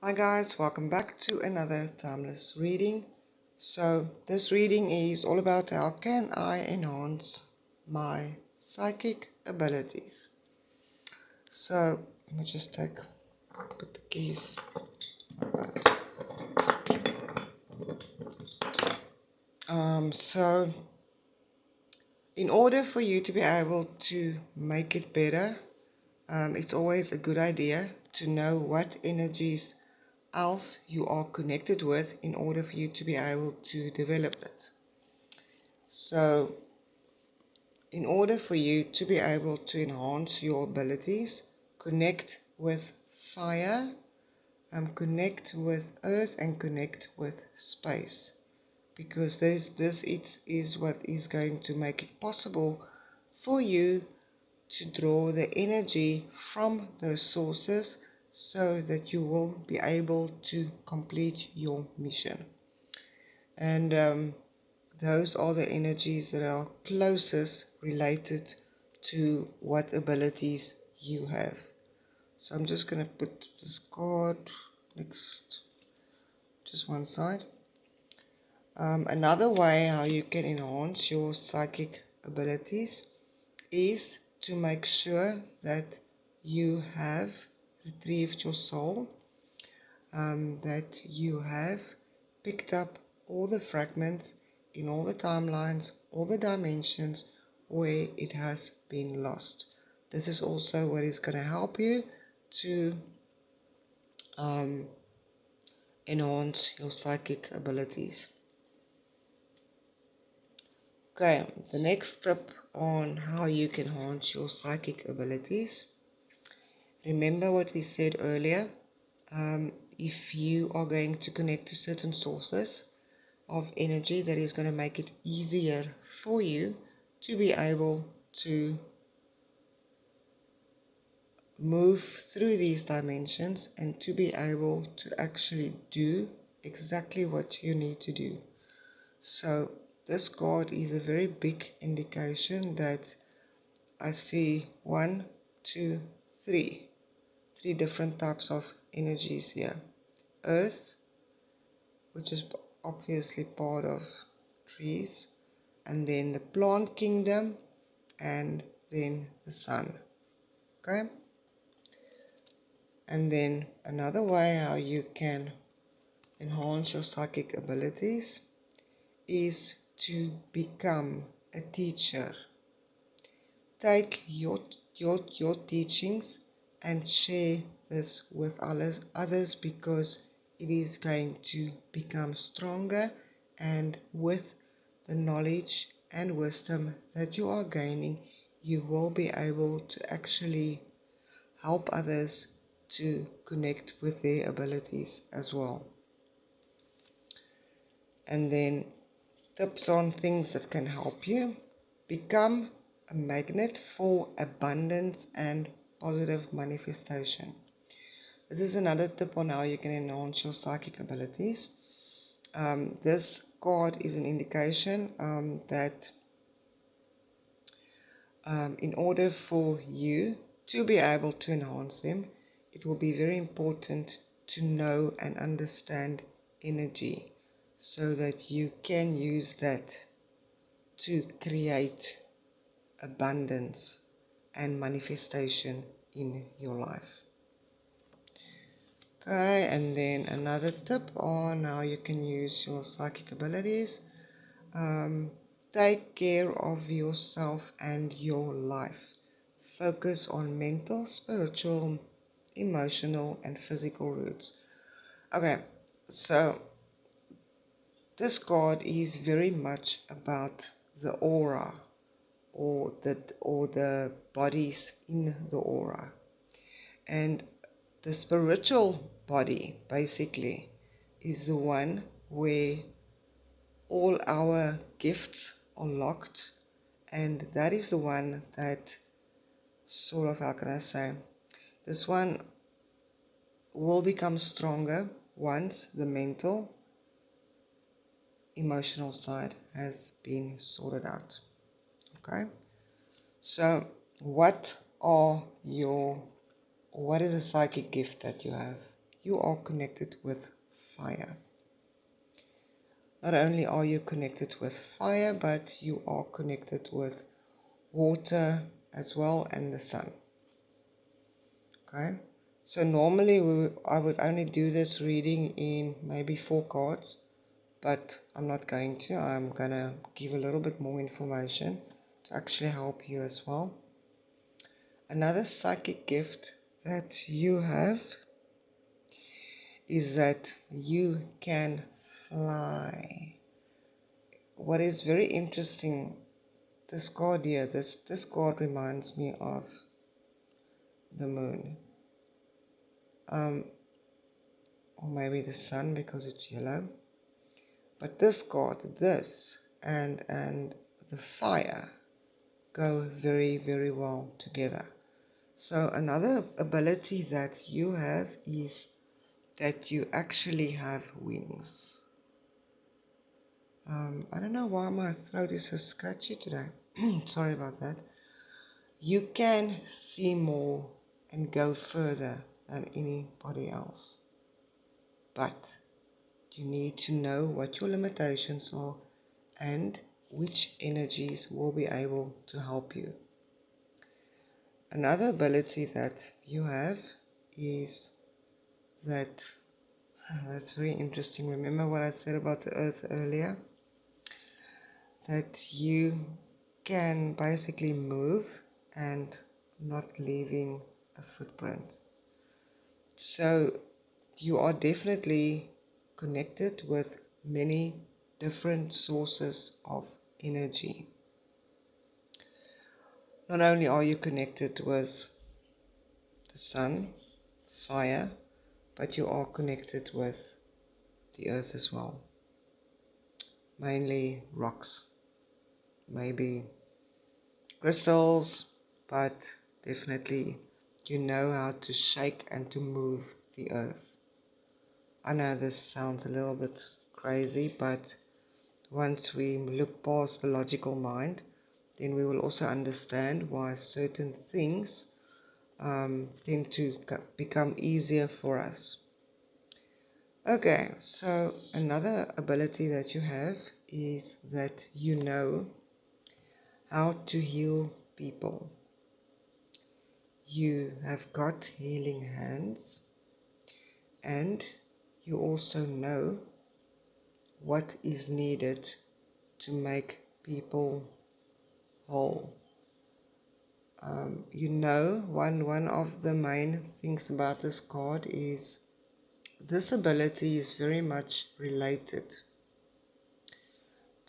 Hi guys, welcome back to another timeless reading. So this reading is all about how can I enhance my psychic abilities. So let me just put the keys. So in order for you to be able to make it better, it's always a good idea to know what energies else you are connected with in order for you to be able to develop it. So in order for you to be able to enhance your abilities, connect with fire, connect with earth, and connect with space. Because this is what is going to make it possible for you to draw the energy from those sources so that you will be able to complete your mission. And those are the energies that are closest related to what abilities you have. So I'm just going to put this card next, just one side. Another way how you can enhance your psychic abilities is to make sure that you have retrieved your soul, that you have picked up all the fragments in all the timelines, all the dimensions where it has been lost. This is also what is going to help you to enhance your psychic abilities. Okay, the next step on how you can enhance your psychic abilities. Remember what we said earlier. If you are going to connect to certain sources of energy, that is going to make it easier for you to be able to move through these dimensions and to be able to actually do exactly what you need to do. So this card is a very big indication that I see three different types of energies here. Earth, which is obviously part of trees, and then the plant kingdom, and then the sun. Okay? And then another way how you can enhance your psychic abilities is to become a teacher. Take your teachings and share this with others because it is going to become stronger, and with the knowledge and wisdom that you are gaining, you will be able to actually help others to connect with their abilities as well. And then tips on things that can help you. Become a magnet for abundance and positive manifestation. This is another tip on how you can enhance your psychic abilities. This card is an indication that in order for you to be able to enhance them, it will be very important to know and understand energy so that you can use that to create abundance and manifestation in your life. Okay, and then another tip on how you can use your psychic abilities. Take care of yourself and your life. Focus on mental, spiritual, emotional, and physical roots. Okay, so this card is very much about the aura, or the bodies in the aura. And the spiritual body basically is the one where all our gifts are locked, and that is the one that sort of, how can I say, this one will become stronger once the mental, emotional side has been sorted out. Okay, so what is a psychic gift that you have? you are connected with fire. Not only are you connected with fire, but you are connected with water as well, and the sun. Okay, so normally I would only do this reading in maybe 4 cards, but I'm not going to. I'm gonna give a little bit more information to actually help you as well. Another psychic gift that you have is that you can fly. What is very interesting, this card here, this card reminds me of the moon. Or maybe the sun because it's yellow. But this card, this and the fire go very, very well together. So another ability that you have is that you actually have wings. I don't know why my throat is so scratchy today. Sorry about that. You can see more and go further than anybody else. But you need to know what your limitations are and which energies will be able to help you. Another ability that you have is that's very interesting. Remember what I said about the earth earlier? That you can basically move and not leaving a footprint. So you are definitely connected with many different sources of energy. Not only are you connected with the sun, fire, but you are connected with the earth as well. Mainly rocks, maybe crystals, but definitely you know how to shake and to move the earth. I know this sounds a little bit crazy, but once we look past the logical mind, then we will also understand why certain things tend to become easier for us. Okay, so another ability that you have is that you know how to heal people. You have got healing hands, and you also know what is needed to make people whole. You know, one of the main things about this card is this ability is very much related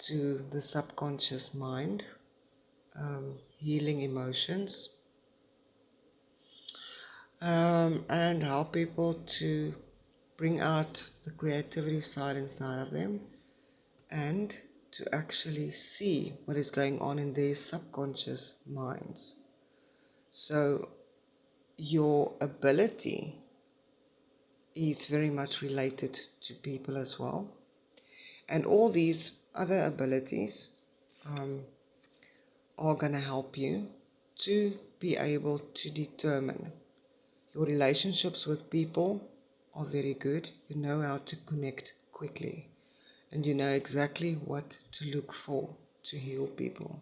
to the subconscious mind, healing emotions, and help people to bring out the creativity side inside of them and to actually see what is going on in their subconscious minds. So your ability is very much related to people as well. And all these other abilities are going to help you to be able to determine your relationships with people are very good. You know how to connect quickly. And you know exactly what to look for to heal people.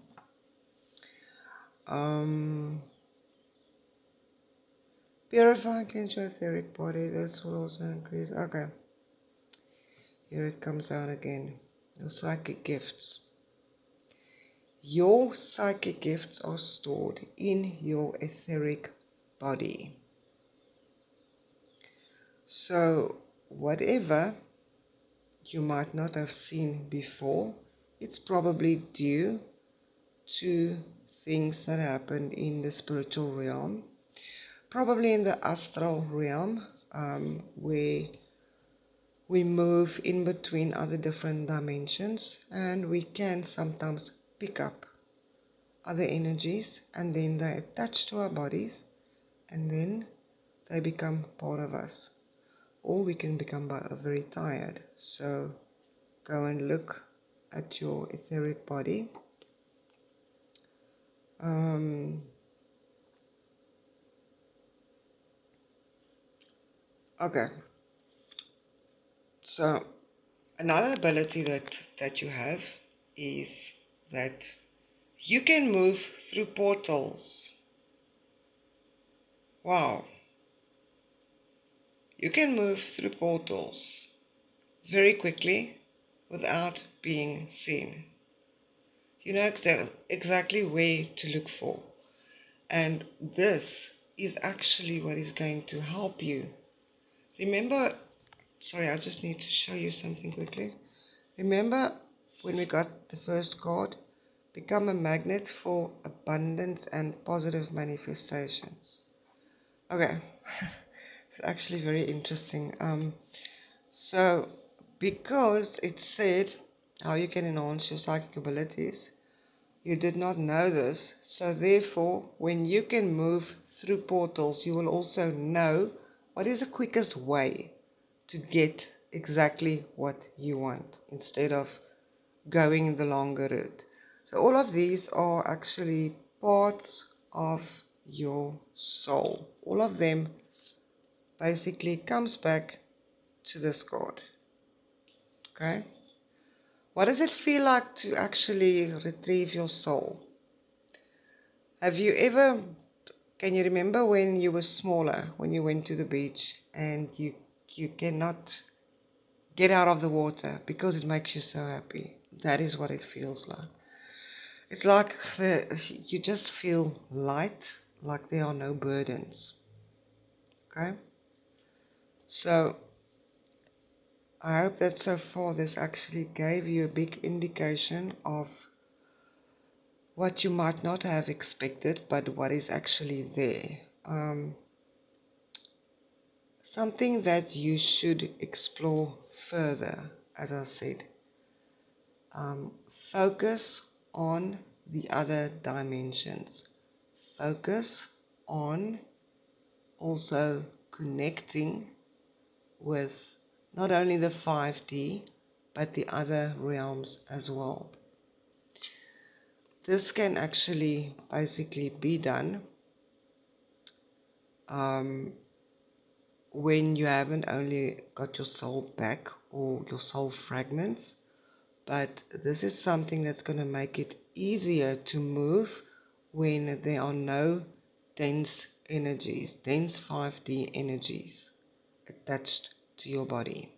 Purify against your etheric body. This will also increase. Okay. Here it comes out again. Your psychic gifts. Your psychic gifts are stored in your etheric body. So, whatever you might not have seen before, it's probably due to things that happened in the spiritual realm, probably in the astral realm, where we move in between other different dimensions, and we can sometimes pick up other energies, and then they attach to our bodies, and then they become part of us. Or we can become very tired. So go and look at your etheric body. Okay, So another ability that you have is that you can move through portals. Wow. You can move through portals very quickly without being seen. You know exactly where to look for. And this is actually what is going to help you. Remember, sorry, I just need to show you something quickly. Remember when we got the first card? Become a magnet for abundance and positive manifestations. Okay, it's actually very interesting. So, because it said how you can enhance your psychic abilities, you did not know this. So, therefore, when you can move through portals, you will also know what is the quickest way to get exactly what you want instead of going the longer route. So, all of these are actually parts of your soul. All of them basically comes back to this card. Okay? What does it feel like to actually retrieve your soul? Have you ever, can you remember when you were smaller, when you went to the beach and you cannot get out of the water because it makes you so happy? That is what it feels like. It's like you just feel light, like there are no burdens. Okay? So, I hope that so far this actually gave you a big indication of what you might not have expected, but what is actually there. Something that you should explore further, as I said. Um, Focus on the other dimensions. Focus on also connecting with not only the 5D, but the other realms as well. This can actually basically be done when you haven't only got your soul back or your soul fragments, but this is something that's going to make it easier to move when there are no dense energies, dense 5D energies attached to your body.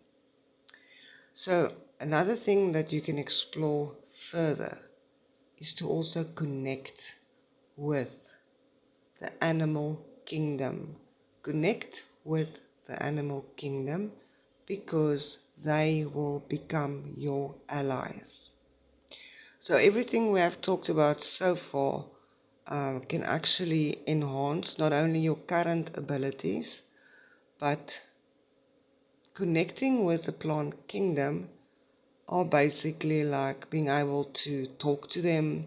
So another thing that you can explore further is to also connect with the animal kingdom. Connect with the animal kingdom because they will become your allies. So everything we have talked about so far can actually enhance not only your current abilities, but connecting with the plant kingdom are basically like being able to talk to them,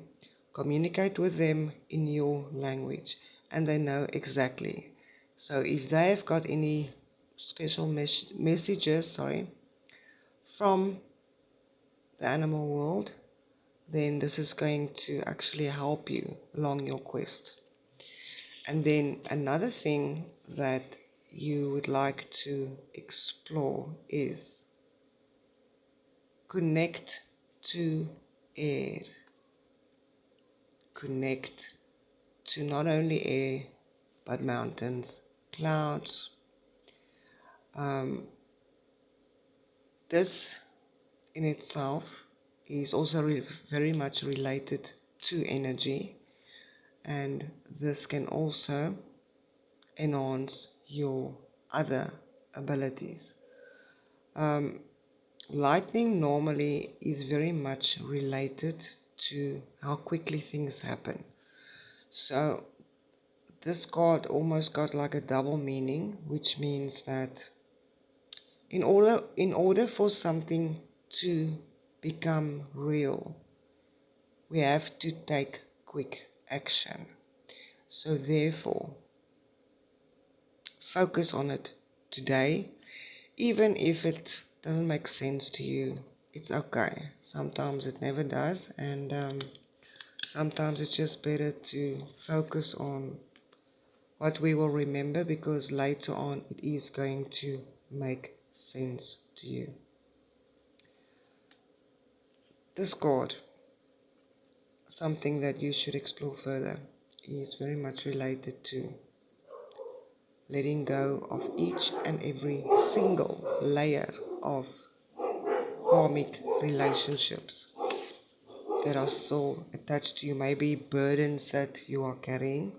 communicate with them in your language, and they know exactly. So if they have got any special messages, from the animal world, then this is going to actually help you along your quest. And then another thing that you would like to explore is connect to air. Connect to not only air but mountains, clouds. This in itself is also very much related to energy, and this can also enhance your other abilities. Lightning normally is very much related to how quickly things happen. So this card almost got like a double meaning, which means that in order for something to become real, we have to take quick action. So therefore, focus on it today, even if it doesn't make sense to you. It's okay. Sometimes it never does, and sometimes it's just better to focus on what we will remember, because later on it is going to make sense to you. This card, something that you should explore further, is very much related to letting go of each and every single layer of karmic relationships that are still attached to you, maybe burdens that you are carrying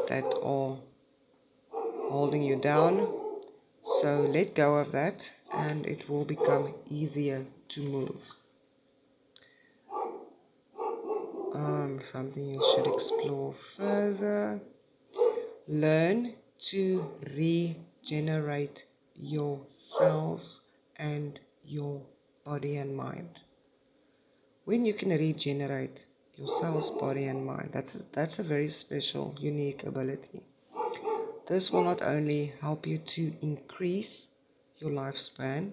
that are holding you down. So let go of that and it will become easier to move. Something you should explore further. Learn to regenerate your cells and your body and mind. When you can regenerate your cells, body and mind, that's a very special, unique ability. This will not only help you to increase your lifespan,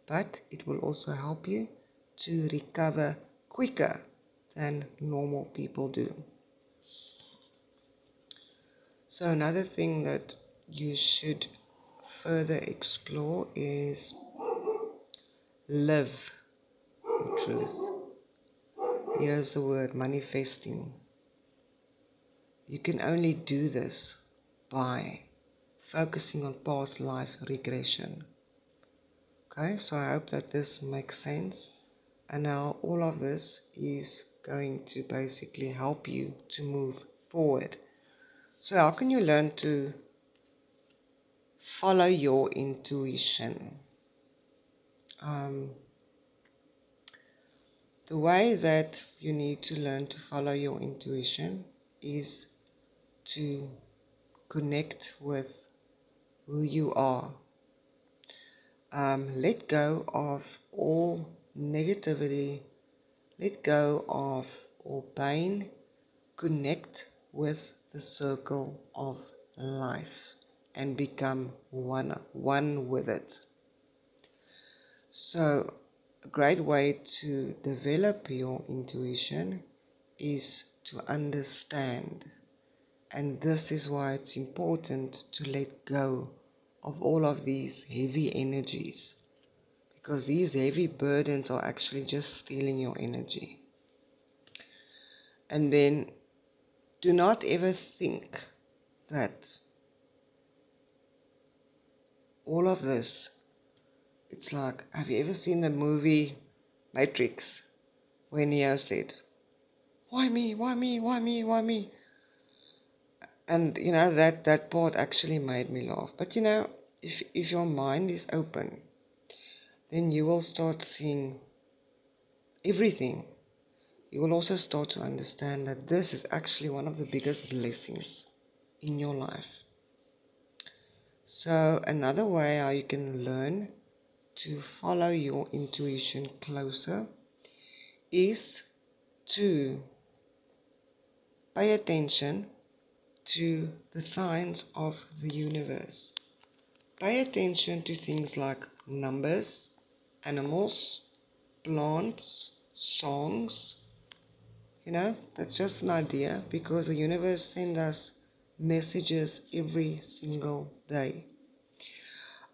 but it will also help you to recover quicker than normal people do. So another thing that you should further explore is live your truth. Here's the word, manifesting. You can only do this by focusing on past life regression. Okay, so I hope that this makes sense. And now all of this is going to basically help you to move forward. So how can you learn to follow your intuition? The way that you need to learn to follow your intuition is to connect with who you are. Let go of all negativity, let go of all pain, connect with the circle of life and become one with it. So, a great way to develop your intuition is to understand. And this is why it's important to let go of all of these heavy energies. Because these heavy burdens are actually just stealing your energy. And then do not ever think that all of this, it's like, have you ever seen the movie Matrix? When Neo said, why me, why me, why me, why me? And that part actually made me laugh. But if your mind is open, then you will start seeing everything. You will also start to understand that this is actually one of the biggest blessings in your life. So another way how you can learn to follow your intuition closer is to pay attention to the signs of the universe. Pay attention to things like numbers, animals, plants, songs. That's just an idea because the universe sends us messages every single day.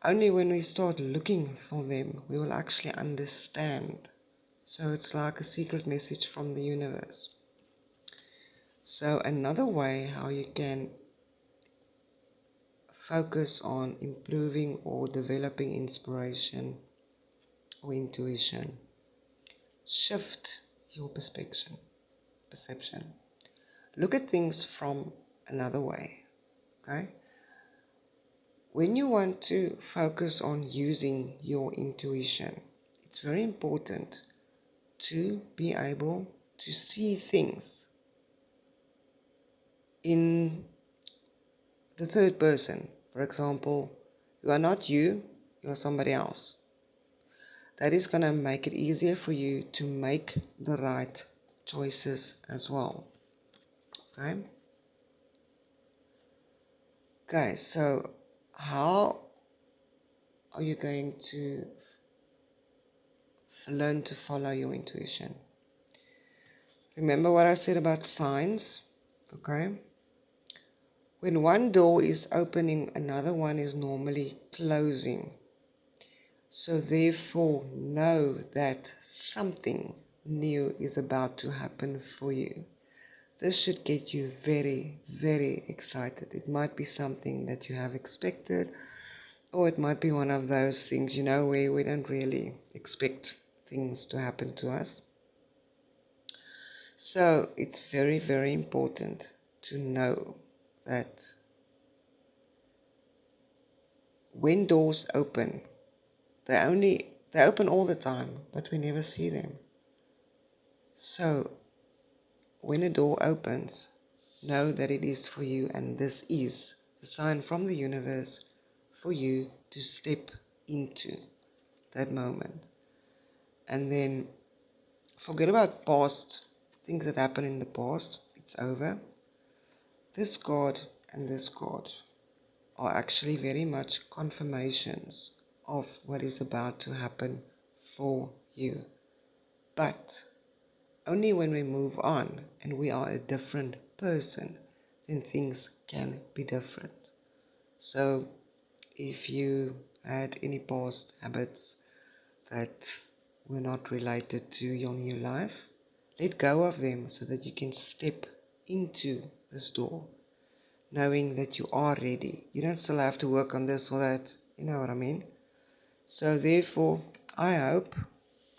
Only when we start looking for them, we will actually understand. So it's like a secret message from the universe. So another way how you can focus on improving or developing inspiration or intuition. Shift your perception. Look at things from another way. Okay? When you want to focus on using your intuition, it's very important to be able to see things in the third person. For example, you are not you, you are somebody else. That is going to make it easier for you to make the right choices as well. Okay? Okay, so how are you going to learn to follow your intuition? Remember what I said about signs? Okay? When one door is opening, another one is normally closing. So therefore, know that something new is about to happen for you. This should get you very, very excited. It might be something that you have expected, or it might be one of those things, where we don't really expect things to happen to us. So it's very, very important to know that when doors open, they open all the time, but we never see them. So when a door opens, know that it is for you, and this is the sign from the universe for you to step into that moment. And then forget about past things that happened in the past. It's over. This card and this card are actually very much confirmations of what is about to happen for you. But only when we move on and we are a different person, then things can be different. So if you had any past habits that were not related to your new life, let go of them so that you can step into this door, knowing that you are ready. You don't still have to work on this or that, you know what I mean? So therefore, I hope,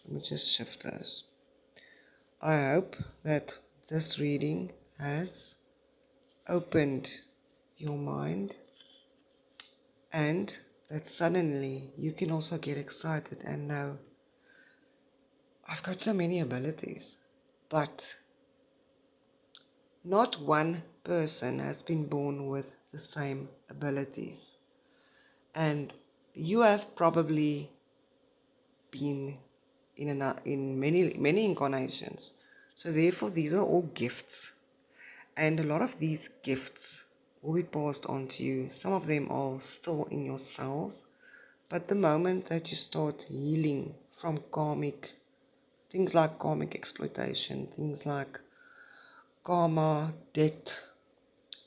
let me just shift those. I hope that this reading has opened your mind, and that suddenly you can also get excited and know, I've got so many abilities, but not one person has been born with the same abilities. And you have probably been in many incarnations. So therefore, these are all gifts. And a lot of these gifts will be passed on to you. Some of them are still in your cells. But the moment that you start healing from things like karmic exploitation, things like karma, debt,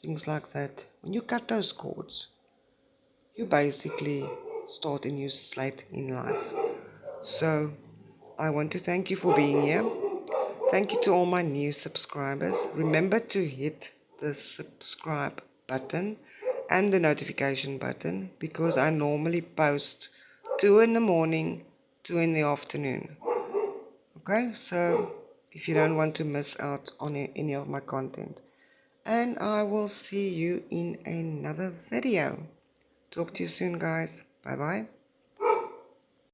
things like that, when you cut those cords, you basically start a new slate in life. So I want to thank you for being here. Thank you to all my new subscribers. Remember to hit the subscribe button and the notification button, because I normally post 2 in the morning, 2 in the afternoon. Okay, so if you don't want to miss out on any of my content. And I will see you in another video. Talk to you soon, guys. Bye bye.